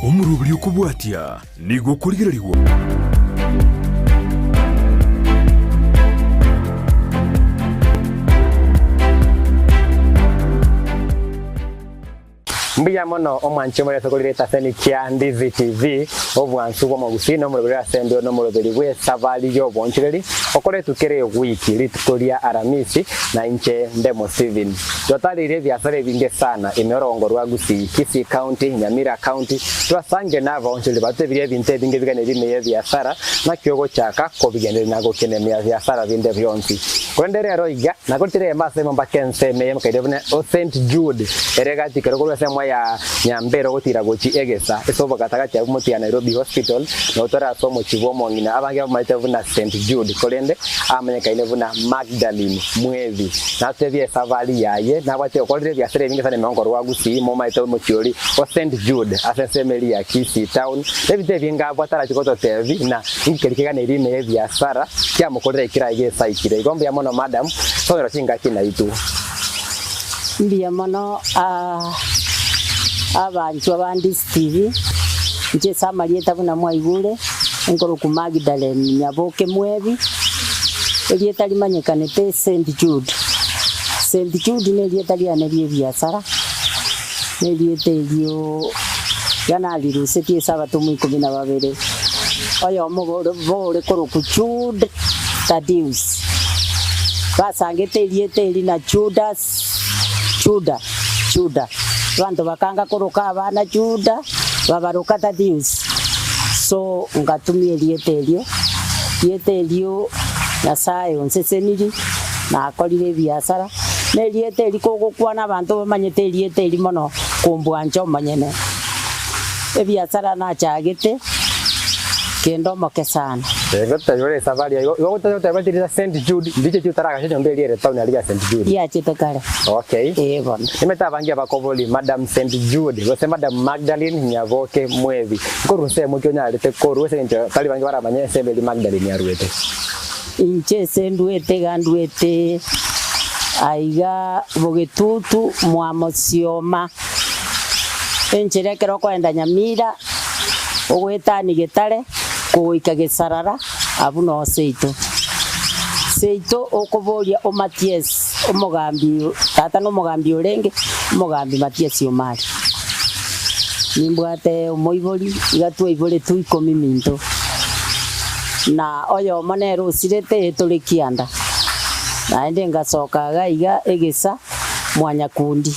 Umurubiri ukubwatia nigo kurigirirwa Mbia mono omwanche muri sokolireta seni kya Ndizi TV obwansu bwo magusino muri asendo no muri bwe savali yo bonchireri okore tukere wiki litukoria aramisi na inche ndemo Steven totalire byasare binge sana imerongo rwa gusi Kisii County Nyamira County twasange nava onchire bate bire binte binge bigane bime byasara na kyogo chaka ko bigane nago kene byasara binde byonsi kwendere roiga nakotire mbase mbakense meye mkaidevne o St Jude erega tikero sema ya Nyambero gutira gochi egesa esobo gatagati ya muti ya Nairobi Hospital no tora somo chivomo ngina abange maitevuna St Jude kolende amanyeka inevuna Magdalene Mwevi na tevye savali yaye na wate okolire bya sere binge sana mangoro wagusi mo maitevu mochiori o St Jude asesemeli ya Kisii Town ebite binga bwatara chikoto tevi na inkerikega nerime bya sara kya mukolire kira igesa ikire igombe ya mono madam so chinga kina itu mbia mono abantu abandi Steve nje samalieta buna mwaigule ngoro ku Magdalene Nyaboke Mwevi elieta limanyekane te St Jude ne elieta liane byasara ne elieta elio yana liruse tie sabato mu 12 oyo mugore koro ku Jude Tadius basangete elieta elina Juda Wanto bakanga koroka abana Juda babaroka Tadius so ngatumie liete elio nasaye onseseniri na akolire byasara ne liete eliko gukwana abantu bamanyete liete elimono kumbwanjo manyene ebyasara na chagete kendo mokesana gota yore safari yo gota tabati St Jude ndiche chutaraga chenye mbele ile town ya St Jude ya chitakara okay bon nimetabangia bakoboli Madam St Jude gose Madam Magdalene Nyaboke Mwevi koruse mukyonya alete koruse nje kali bangi baramanye sembeli Magdalene yaruete inche senduete ganduete aiga bogetutu mwamosioma enchire kero kwenda Nyamira ogwetani getare kuika sarara abuno seito okoboria o Matias omugambi tata no mugambi orenge mugambi Matias omari nimbwate omoibori igatwa ibore tu 10 minto na oyo monero sirete etolikianda na ende ngasoka gaiga egesa mwanya kundi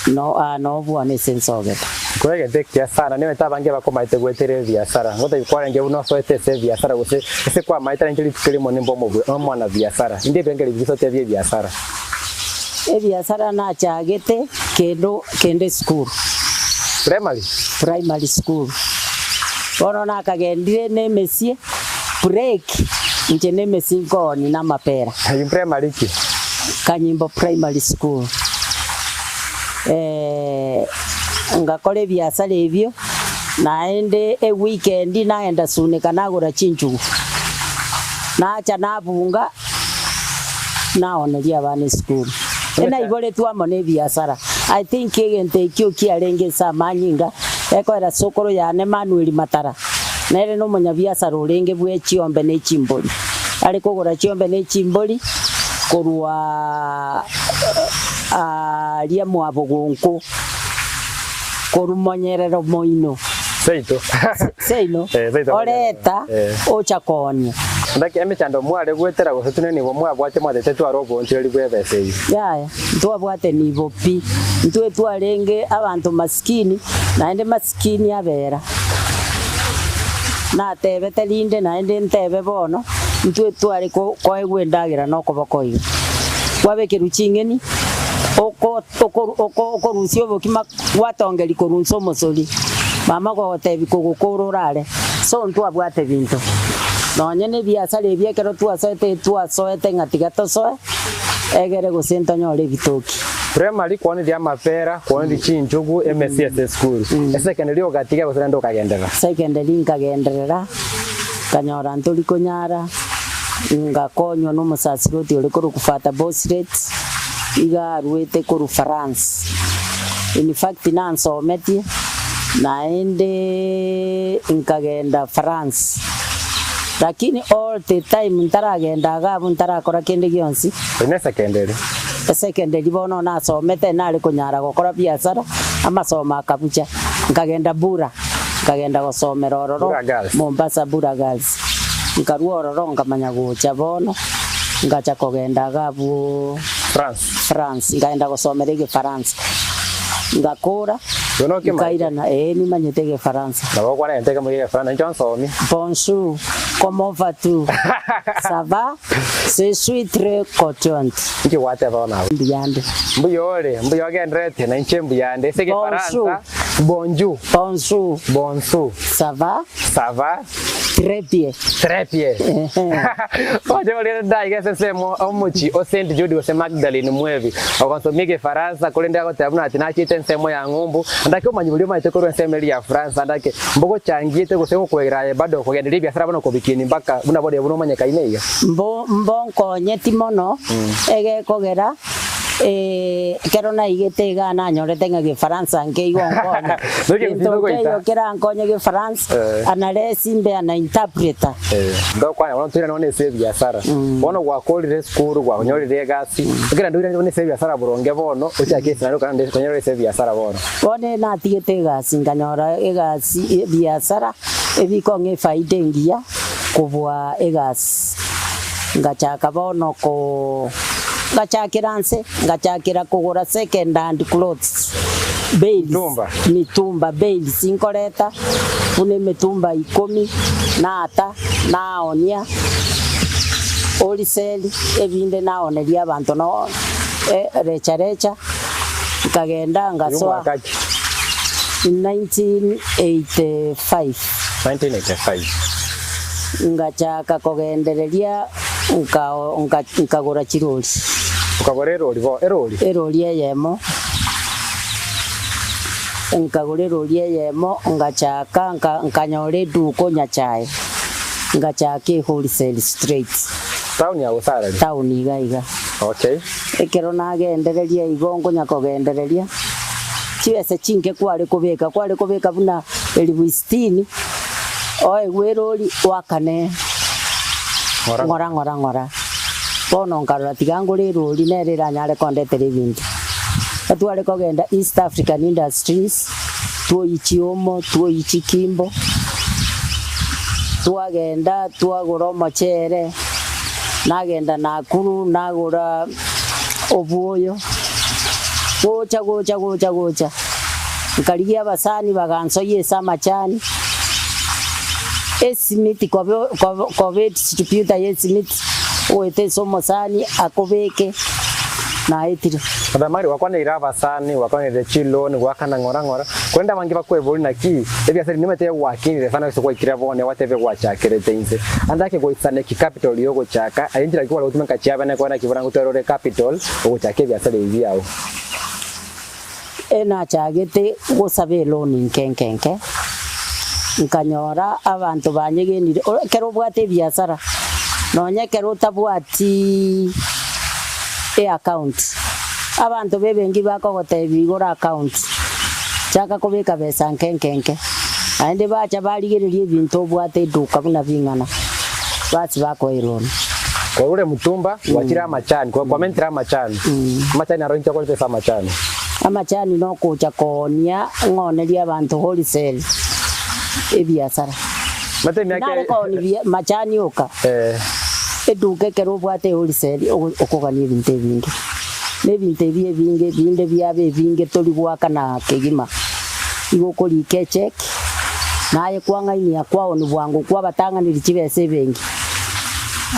no bwane sensogeta kwege dekia sana nimetabangia bakomaite gwetere byasara ngota ikwarenge uno soete se byasara gose ese kwa maitara ngeli tukilimo nimbo mwana byasara inde bengeli bisote byasara byasara na chagete kende school primary school ono na kagendire ne mesie break nje ne mesingo ni na mapera primary ki Kanyimbo primary school ngakole byasara ebyo naende weekend naenda sunika nagura chinju naacha nabunga naoneria abana school ena ibole twamone byasara I think egente kyo kiarenge samanyinga ekoera sokoro yane Manuel Matara nere no munya byasara orenge bwe chiombe ne chimboli ali kugura chiombe ne chimboli korwa lia mwabogonko korumonyerero moino seino oreta ochakonya ndaki emechando mwale gwetera gusutune nibo mwabwate mwatete twarobo ntiri bwebese yaya twabwate nibo pi ntwe twarenge abantu maskini naende maskini abera na tebe telinde naende ntebe bono ntwe twari ko egwendagira no kobokoyo wabekeru chingeni oko rusio bokima watongeri korunso mosoli mama ko tebi kugukururare so ntwabwate bintu nonyene byasara ebyekero twasoete ngatigato so egere gusento nyore bitoki primary kwani dia mapera kwani chinjugu MSS school secondary ogatiga gusendo kagendera secondary nkagenderera kanyora ntuli konyara ngakonyo no musasiroti uri kuri kufata boss rate iga ruete kuri France in fact nansometie naende nkagenda France, lakini all the time ntaragenda gabu ntarakora kindi gionsi ine secondary bono nasomete nari kunyara gukora biashara amasoma akabucha nkagenda Bura nkagenda gusomera ororo Mombasa Bura Girls nkarua ororo nkamanya gucha bono ngacha kugenda gabu France ngaenda gusomera Gifaransa ngakura nkaira na ni manyete Gifaransa nabo kwana enteka mu Gifaransa nchonsomi bonjour comment vas-tu ça va je suis très contente nki wate bona mbiyande mbuyoge ndrete na nchembu yande se Gifaransa bonjour ça va très bien oje wale dai gese semo omuchi o Saint Jude o se Magdalene mwevi okonsomie Gifaransa kulenda ko tabuna tina chite nsemo ya ngumbu ndake umanyibulio maite ko nsemo ya France ndake mbogo changite gusemo kweraye bado kugenda biashara bano kubikini mpaka buna bode buno manyeka ineya mbonko nyeti mono ege kogera kero na igete gana nyorete nga Gifaransa ngeigo ngona ndio kera nkonye Gifaransa anale simbe ana interpreter ndo kwa wana tuna none se biashara bono gwakolire school gwanyorire gasi kera ndio none se biashara buronge bono ucyakese naro kandi konyorire se biashara bono bone na tigete gasi nganyora egasi biashara ebiko nge faide ngia kubwa egasi ngachaka bono ko ngachakira kugura second hand clothes mitumba bales inkoreta une mitumba 10 na ata naonia oliseli ebinde naoneria abantu no recha kagenda ngasoa 1985 ngachaka kugendereria nkagura chiroli ukagora eroli yemo nkagura eroli yemo ngachaka nkanyore duko nyachae ngachake wholesale straight town ya usara town igaiga okay ekero nagendereria igongo nyakogendereria chiwese chinke kwale kubeka buna elibuistini oe weroli wakane ngora bono nkarora tigango rero linerera nyare kondetere ibindi atware kogenda East African Industries tuo ichiomo tuo ichikimbo tuagenda tuagura omochere nagenda Nakuru nagura obuoyo gocha nkarigia abasani bagansoye samachani esimiti kobe distributor yesimiti oete somosani akobeke na etire adamari wakwana iraba sani wakwana de chiloni wakana ngora kwenda mangi bakwebuli na ki ebya seri nimete wakini fana so kwikira bone wateve gwachakire tenze andake go itsane ki capital yoko chaka ayinjira ki wala utumenka chiaba na kwana kibrangu terore capital ogo chake bya seri byao ena chagete go sabe loan nkenkenke nkanyora abantu banyegenire kero bwate biashara nonya kero tabwati account abantu bebengi bakogote bigora account chaka kubeka besa nkenkenke ande bacha baligererie bintu bwate duka buna bingana basi bako ironi kwa ule mtumba wakira machani kwa mentra machani machani aroncha kwa pesa machani amachani no kucha konia ngoneria abantu wholesale ebiasara mate myake nare koni machani oka eduke kero bwate wholesale okogania binte bingi nebinte bingi binde byabe bingi tori gwaka na kegima igokori check naye kwangainia kwao ni bwangu kwa batanganiri kibese bengi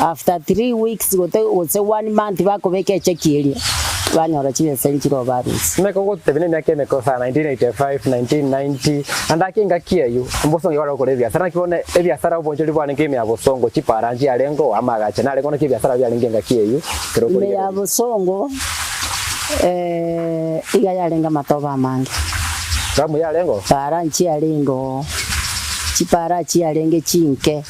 after 3 weeks gote 1 month bakobeke check iri banyora kibese nkiro barusi meko gote bine myake meko sa 1985 1990 andakinga kiyeyo mbosongo yaro kore biashara kibone ebiashara ubonjeri bwane ngime abosongo chiparanji alengo amagacha nale kono kibiashara byalenga kiyeyo kero kore ya abosongo iga yalenga matoba mangi ramu yalengo paranji alengo chipara chialenge chinke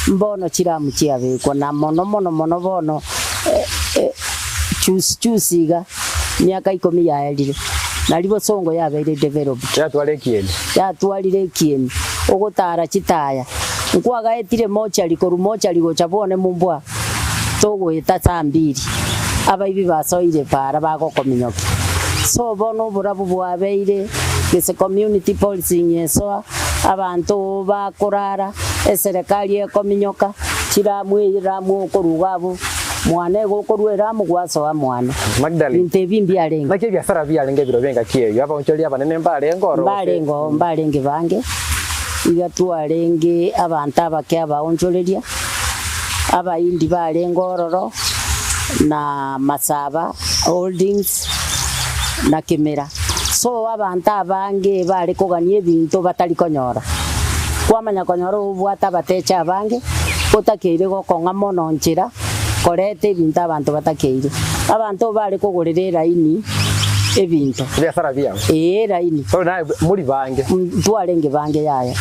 mbono chiramu chiabeko na mono bono chusiga miaka 10 yaelire nalibo songo yabaire developed yatwalire kieni ogotara chitaya nkwaga etire mochari koru mochari gochabone mumbwa togo etata mbiri abaibi basoire para bagokominyoka so bono burabu bwabeire gese community policing yeso abantu bakorara eserikali ekominyoka kiramwiramu okorugabo mwana gokorwera mugwaso wa mwana Magdalene intebimbi alenga make biasara byalenge biro benga kiyo aboncholi abanene mbalenge bange igatwarenge abantu abake abaoncholeria abayindi balenga ororo na Masaba Holdings na Kimera so abantu abange bali kogania ebintu batali konyora kwamanya konyora obwata batecha abange otakeire gokonga mono nchira korete ebintu abantu batakeire abantu bali kogorera ini ebintu biasara bya raini so na muri bange twarenge bange yaya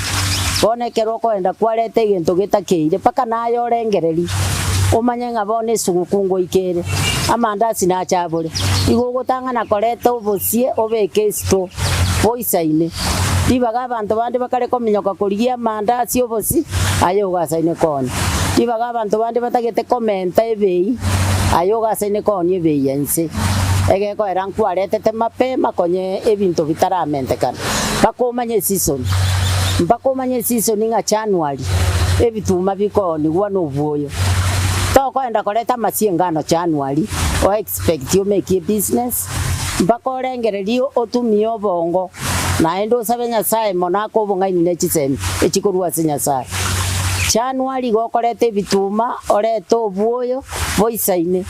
bonekero koenda kwarete egento gitakeire paka nayo rengereri omanye ngabone sugukungo ikere amandasi na chabore igogotanga na koreta obosie obeke sto boisaine dibaga abantu bande bakare kominyoka kurigia mandasi obosi ayo gasaine kone dibaga abantu bande batagete komenta ebei ayo gasaine kone ebei yense ege ko eran kwarete temape makonye ebinto bitaramente kana bakomanye season nga January ebituma bikoni wano buoyo toko enda koleta masiengano January o expect you make a business bakorengererio otumio bongo na endo sabenya sai monako bongaini nechisemi echikorwa senya sai January gokorete bituma oreto buoyo boisaine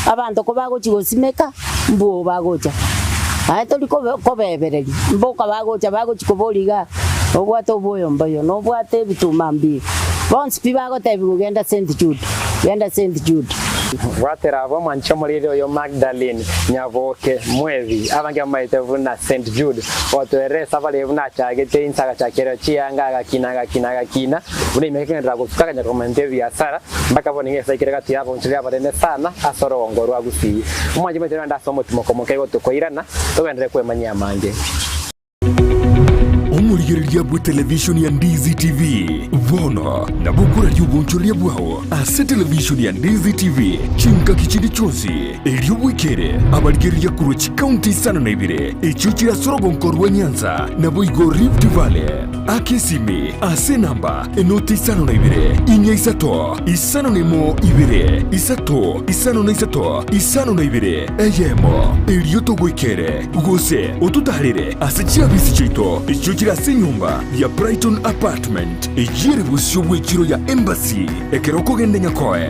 abantu ko bagochigosimeka mbuo bagocha aito liko kobebereri mboka bagochikoboliga obwato boyo mbayo no bwate bituma mbi bonse pibagotebi kugenda St Jude watera abo manchomolire yo Magdalene Nyavoke Mwevi abange amaite vuna St Jude otweresa bale vuna chagete insaga chakero chianga kina bune mekendra gufukanya komente biasara mpaka boninge sekirega tiabo nchiria barene sana asorongo rwagusi umanje metera ndasomo timokomoke gotokoirana tobendere kwemanya manje omurigereria bwa television ya Ndizi TV vono na bukura y'ubuncholia bwao ase television ya Ndizi TV chinka kichindi chonsi elio bwikere abarigereria kurochi county sana na ibire echuchira sorogonkorwa Nyanza na boigo Rift Valley akesimi ase namba enoti sana na ibire inya isano nemo ibire isano na ibire eyemo elio togwikere gose otutarire ase chiabisi chito echuchira ase nyumba ya Brighton Apartment ejire busyo bwekiro ya Embassy ekeroko gende nyakoe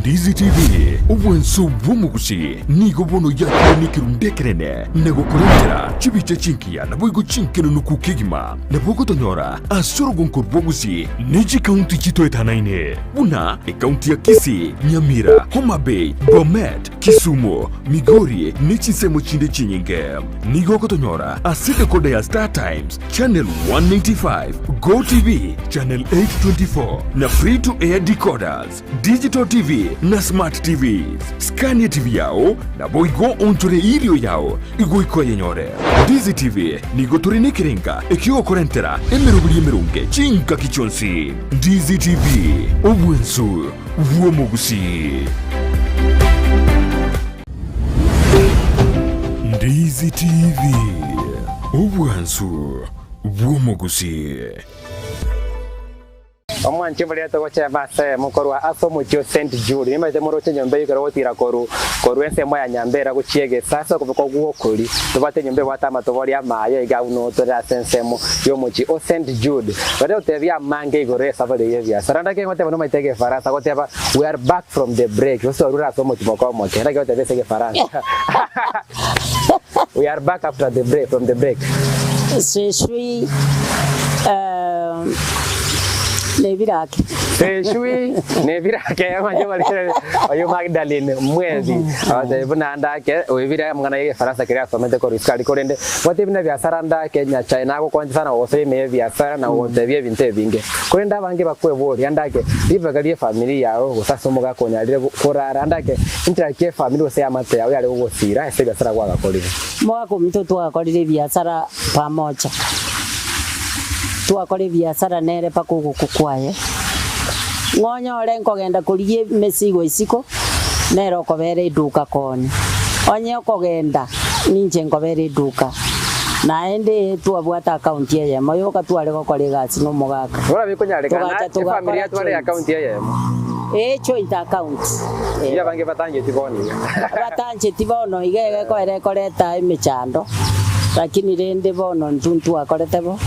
Ndizi TV obwenso bw'omugusi nigo bono yakonikerundekerene negokorentera chibiche chinkia na boigo chinkeno nukukigima na bogotonyora asorogonkor bwogusi neji county chito etanaine buna county ya Kisii, Nyamira, Homa Bay, Bomet, Kisumu, Migori nechisemo chinde chinyinge nigo gotonyora aside kode ya Star Times channel 195 Go TV channel 824 na free to air decoders digital TV na smart TVs Scania TV yao na boigo onchore irio yao igo ikoye nyore Ndizi TV nigo turine kirenga ekio korentera emerunge chinka kichonsi Ndizi TV obwensu bw'omugusi Ndizi TV obwensu bw'omugusi omwanche bali atogocha base mukorwa asomo chio St Jude nimaite moroche nyombe yikara wotira koru ensemo ya nyambera guchiege sasa kubiko gwokuri tubate nyombe watama tobori amaye igauno tora sensemo yomochi o St Jude bade otevia mange igoresa bale yevia saranda ke ngote no maitege farasa goteba we are back from the break so rura asomo timoko moke ndage otebe sege farasa we are back after the break Nĩ birake. Shui ne birake manyo bali oyo Magdalene mwezi ate buna ndake oyibira mwana ye Faransa kira somete ko riskali korende wate bina biasara ndake nya China ko konje sana wose me biasara na wote bye binte binge korenda bange bakwe bori ndake ibagalie familia yao gusasomoga konyalire korara ndake intrake familia wose amate yao yale gusira ese biasara kwa gakolire Mwako mtu twakorire biasara pamoja. Twakore biasara nere pako gukukwaye. Ngonya ore nkogenda kuriye mesigo isiko nero kobere duka koni. Onye okogenda ninje nkobere duka. Naende twabwata account ye moyo katwale gokore gasi no mugaka. Ora bikunyareka na familia twale account ye joint account. Ya bange batanje tiboni. Batanje tibono igege ko ere koreta imichando. Lakini rende bono ntuntu akorete bo.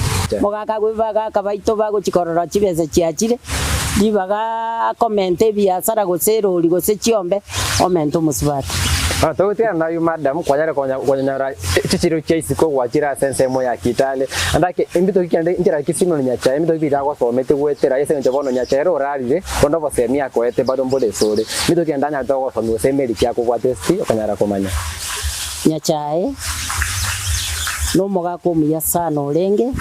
Mugaka gwibaga kabaito bago chikorora chibese chiachire. Dibaga komente biasara goserori gose chiombe omento musibati. Togotia na yu madam kwanyara kwanyara chichiro chaisiko gwachira sense mo ya Kitale andake imbito kikende intira kisimo nyacha imbito bida kwa somete gwetera yese nje bono nyacha ero rarire kondo bosemia ko ete bado mbode sore imbito kiendanya togo somu semeli kyako kwa testi okanyara komanya nyachae no moga kumya sana olenge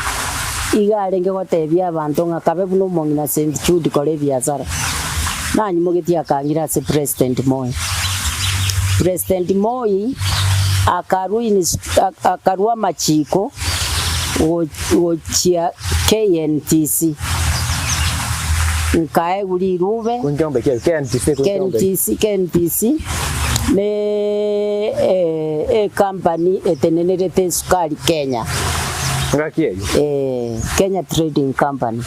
igarenge gotebia abantu ngakabe buno mongina St Jude kore biasara nanyi mugitia kangira se President Moi. President Moi akarua machiko wochia KNTC nkae guri rube kunjombe KNTC ne company etenenerete sukari Kenya ngakie Kenya Trading Company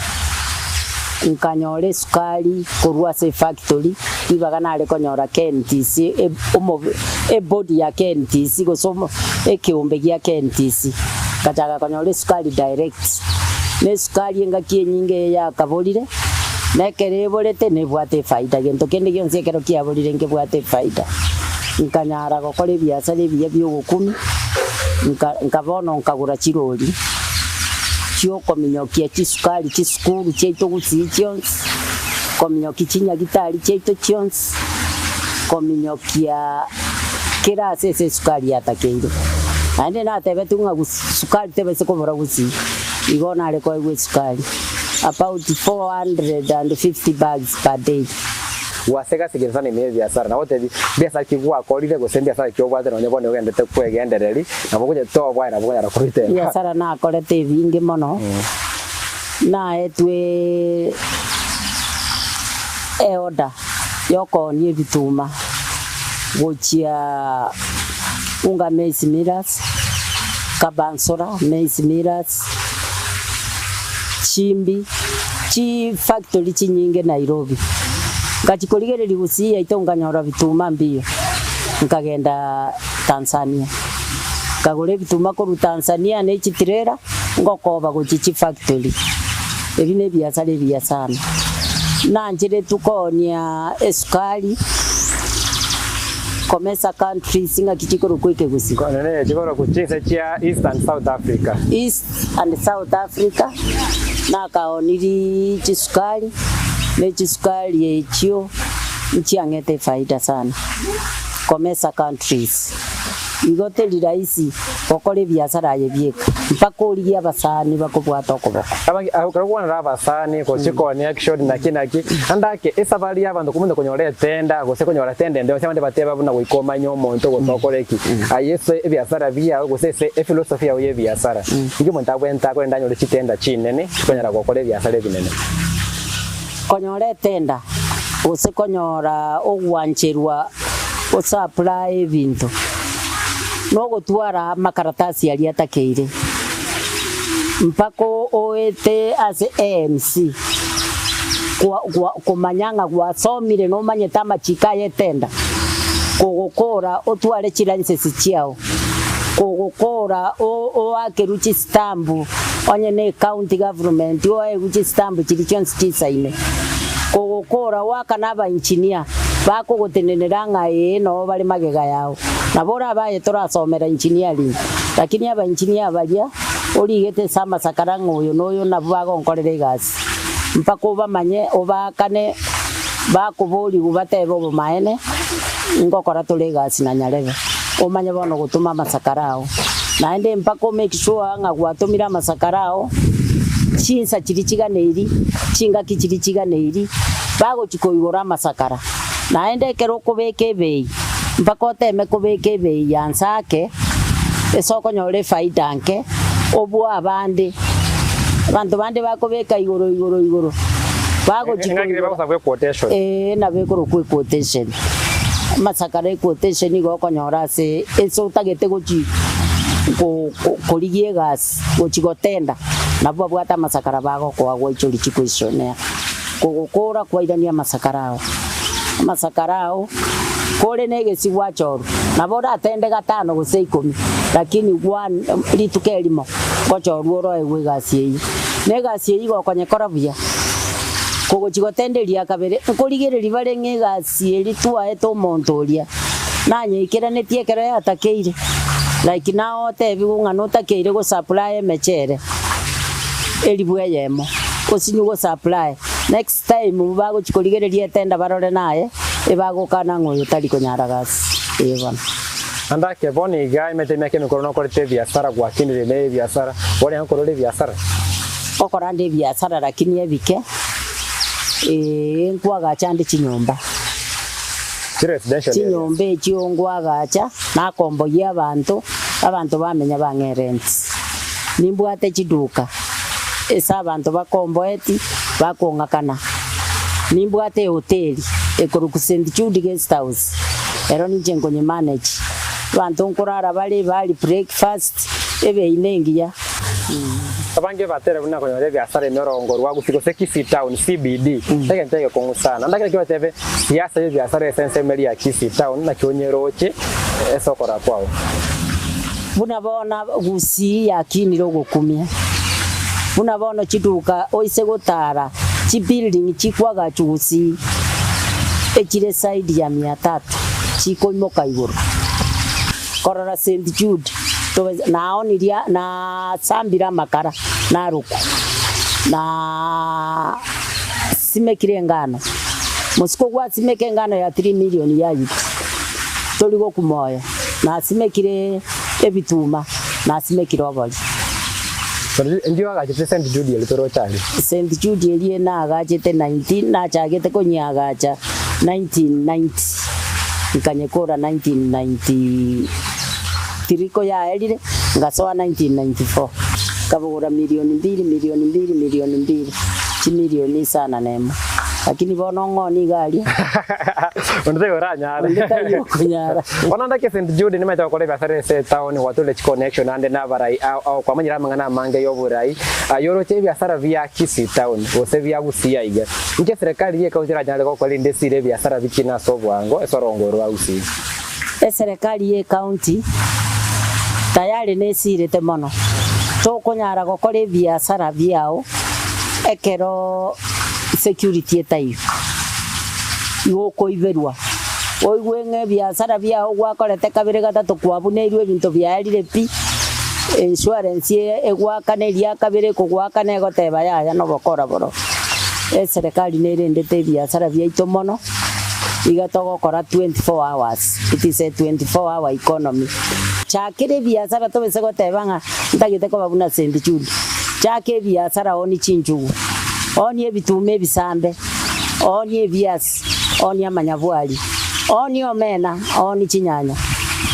nkanyore sukari kurua se factory ibagana ale konyora KNTC body ya KNTC gosomo ekiumbe ya KNTC kataga konyore sukari direct ne sukari ngakie nyinge ya kabolire nekere bolete ne bwate faida gento kende gyonse kero kia bolire nge bwate faida nkanyara gokore biasara biye byo 10 nkabono nkagura chirori chio kominyokia chisukari chisukuru cheito gusichons kominyoki chinya gitari cheito chons kominyokia kira sese sukari atakenge ande na tebe tunga sukari tebe se komora gusi igona ale ko egwe sukari about 450 bags per day waseka sigirisa ni mezi biasara na wote biasara kigwa kolire gosembia sara kyo bwate no nyabone ugende kwegendereri na bukuje to bwa na bukanya rakurite biasara na kolete vingi mono na etwe order yoko ni bituma gochia unga maize miras kabansora maize miras chimbi chi factory chinyinge Nairobi ngachikoligereri gusia itonganyora bituma mbio nkagenda Tanzania kagore bituma ko Tanzania ne chitirera ngokoba guchichi factory ebine biasara biasana nanjire tukonia esukari komesa countries singa kichikoro kweke gusiko nene chikoro kuchise chia East and South Africa na kaoniri chisukari ne chisukari echio nchiangete faida sana komesa countries igote liraisi okole biasara yebieka mpaka uri abasani bakobwata okoboko abangi akarugwana rabasani ko chikoni action na kinaki andake esabali y'abantu kumundo konyore tenda gose konyora tende ndio cyamande bateba buna goikoma nyomo nto gotokoreki ayese biasara bia gose se philosophy ya ye biasara ngi muntu agwenta ko ndanyore chitenda chinene konyara gokore biasara binene konyore tenda gose konyora ogwancherwa osupply ebintu no gutwara makaratasi ali atakeire mpako oete as ANC kwa manyanga kwa somire no manyeta machika yetenda kugukora otware chiranse chiao kugukora o akeruchi stambu onye ne county government o akeruchi stambu chilichonse chisaine kugukora wakanaba engineer bako goteneneranga no bali magega yao nabora baye torasomera engineering lakini aba engineer balia origete sama sakarango uyo noyo nabago nkorere gasi mpaka obamanye obakane bakuburi gubateba obumaene ngokora tuli gasi na Nyarebe omanye bono gutuma masakarao naende mpaka make sure nga gwatumira masakarao chinsa chirichiganeiri chinga kichirichiganeiri bago chikoigora masakara naende kero kubeke bei mpaka oteme kubeke bei yansake esoko nyore faida nke obwa abande abantu bande bakubeka igoro bago chikoigora quotation na bekoro ku quotation masakara quotation igo konyora se eso tagete gochi korigie gas gochigotenda nabo bwata masakara bago kwa gwichuri chikuishonea kugukura kwairania masakarao kore negesi gwachoru nabo ratende gatano guse 10 lakini one litukelimo gochoru oro egwe gasi negasi igo konyekora buya kugochigotenderia kabere kurigireria bare ngegasi eri twaeto montoria nanyikira netiekero yatakeire like now tebi ngano takeire go supply mechere eri bweyemo osinyu go supply next time bago chikorigereria tenda barore naye ebagokana ngoyo tari konyara gasi ebana andake boni gai metemeke mikoro korete biashara kwa kinire ne biashara wale hankorole biashara okorande biashara lakini ebike nkwaga chande chinyomba residential chinyomba chiongwaga cha nakombogia abantu bamenya bangerent nimbwate chiduka esa abantu bakomboeti bakongakana nimbwate hoteli ekoruku St. Jude Guest House ero nije ngonye manage abantu nkurara bali breakfast ebe inengia abange batera buna konyore biashara emirongo rwagusiko Kisii Town CBD ntege kongusana ndakira kibatebe siasa yo biashara essence meri ya Kisii Town na kyonyeroche esokora kwao buna bona gusi yakiniro gukumia buna bona chiduka oise gotara chi building chikwaga chusi ekire side ya 300 chikoimoka iguru korora St. Jude naoniria na sambira makara na ruku na simekire ngano musiko gwa simeke ngano ya 3 million ya yitu toligo kumoya na simekire ebituma na simekire obali ndio agachite St. Jude litoro chali St. Jude elie na agachite 19 na chagete konyagacha 1990 ikanyekora 1990 tiriko ya elire ngasoa 1994 kabura milioni 2 chi milioni sana nema lakini bono ngoni gali onde oranya kunyara onanda ke St. Jude ni meta kole biashara se town watule connection ande na barai au kwa manyira mangana mange yo burai yoro che biashara via Kisii Town ose via gusia iga nke serikali ye kautira nyale ko kole ndesire biashara bikina sobwango esorongoro ausi serikali ye county tayari nesirete mono tokonyara gokore biashara biao ekero security etayo yoko iberwa oigwenge biashara biao gwakorete kabire gatatu kwabuneirwe bintu byarire pi insurance egwakaneria kabire kugwakane goteba yaya no bokora boro serikali nerendete biashara biaito mono igatogokora 24 hours it is a 24 hour economy chakire biashara tobese gotebanga ndagite ko babuna St. Jude chake biashara oni chinjugu oni ebitume bisambe oni ebiasi oni amanyabwali oni omena oni chinyanya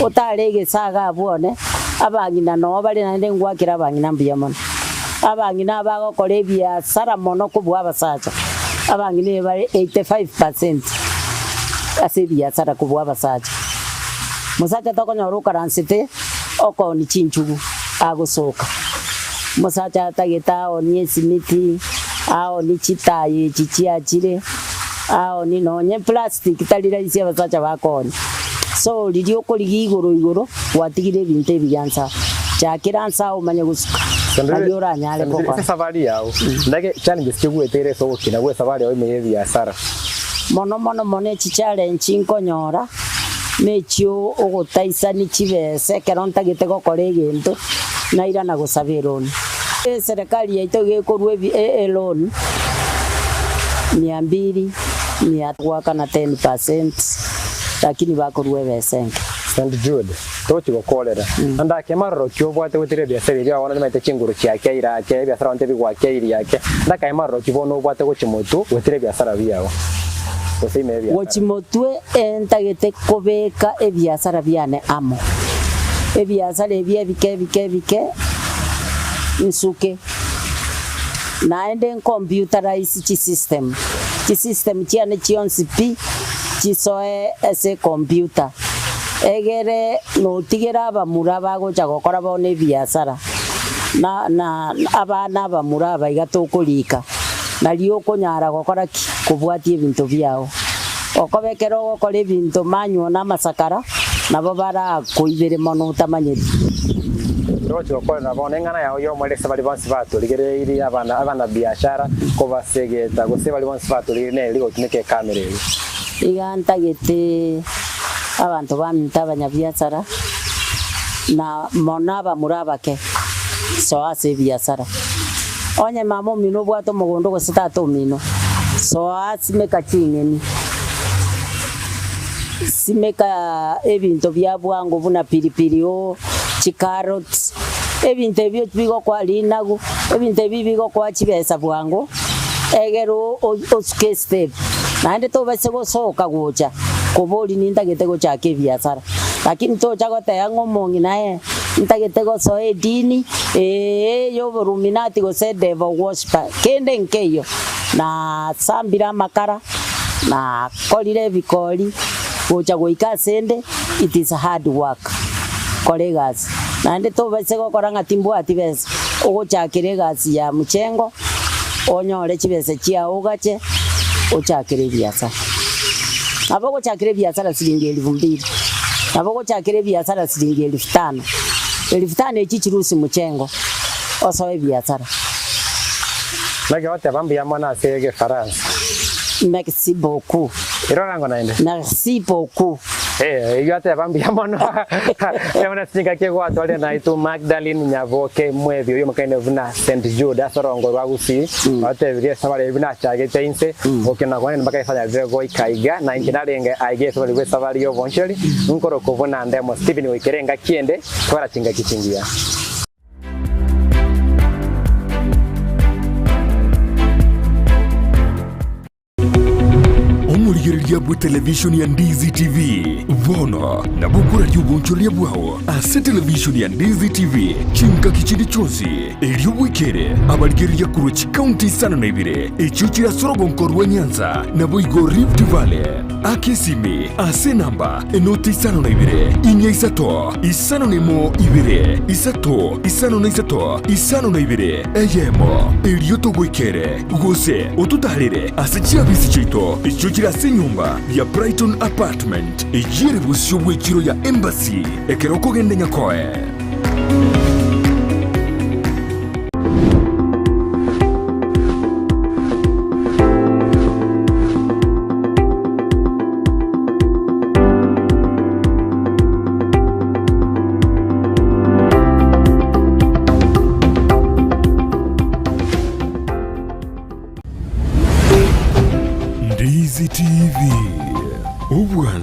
utarege saga abone abangina no bali nande ngwakira abangina mbiyamono abangina bagokore biashara mono kubwa abasacha abangine bali 85% ase biashara kubwa abasacha musacha tokonyoruka ransite okoni chinjugu agosoka musacha tageta oni simiti ao ni chitaye chichiachire ao ni nonye plastic talira isi abasacha bakoni so lidio koli igoro watigire binte byansa chakiransa umanye gusuka ayora nyale kwa safari yao ndage challenges kigwetere so kina gwe safari yao imeye biashara mono challenge inkonyora mechio ogotaisa ni chibese keronta gitego koregento naira na gusabironi serikali yaito gekorwe loan 200 gwaka na 10%, lakini bakorwe besenge St. Jude tochi gokorera anda kemarro kyobwate gutire biasara bya wana maite chinguru cyake irake biasara wante bigwake iriyake anda kemarro kibono bwate gochimotu gutire biasara byao osime bya gochimotwe entagete kobeka ebiasara byane amo ebiasara ebye bike nsuke naende computerized system cyane cyonsipi kisoe ese computer egere no tigera abamura bagocha gokora bone biasara na abana bamura baigatũkũrika na rio konyara gokora kubwatie ebinto byao okobekera gokora ebinto manyo na masakara nabo bara kuibere mono utamanyeti rocho kwa na bone ngana yao yo mwele sabali bonsi bato ligere iri abana biashara kobasegeta gose bali bonsi bato ligene ligo tuneke kamera igantagete abantu bamita abanyabiasara na mona bamurabake so ase biasara onye mamo mino bwato mugondo go sitato mino so asimeka chingeni simeka ebinto bya bwangu buna pilipili o chicarrots ebinto ebyo bigo kwa linagu ebinto bibigo kwa chibesa bwangu egero osuke step naende to bese go soka gocha koboli nindagete gocha ke biasara lakini to chago te ngomongi nae ndagete go so edini yo ruminati go se devil worship kende nkeyo na sambira makara na kolire bikoli gocha goika sende. It is hard work kolegas naende to bese go koranga timbu atibese ogocha kiregas ya muchengo onyore chibese chia ugache ochakire biasara aboko chakire biasara silingi 2000 aboko chakire biasara silingi 5000 5000 echichirusi muchengo osoe biasara lage wate bambi ya mwana asege France. Merci beaucoup. Irorango naende. Merci beaucoup. Yo te bambi ya mwana yamana singa ke kwa tole na itu Magdalene Nyavoke mwebyo yo makaine vuna St. Jude asorongo rwagusi ate bire sabale bina chage teinse okena kwa mbaka ifanya zego ikaiga na inkinarenge aige sabale we sabale yo voncheli nkoro kovuna ndemo Stephen Wikerenga kiende twara chinga kichingia. Omurigereria bwa television ya Ndizi TV vono na bukura ry'ubuncholia bwao ase television ya Ndizi TV chinga kichindi chonsi elio wikere abarigereria kurochi county sana na ibire echo kirasorogo nkorwa Nyanza na boigo Rift Valley akesimi ase namba enoti sana na ibire inya isato isano nemo ibire isato isano na isato isano na ibire eyemo elio to wikere gose otutalire ase chiabisi chito echo kirase nyumba ya Brighton Apartment ejire busyo bwekiro ya Embassy ekeroko gende nyakoe. Ndizi TV.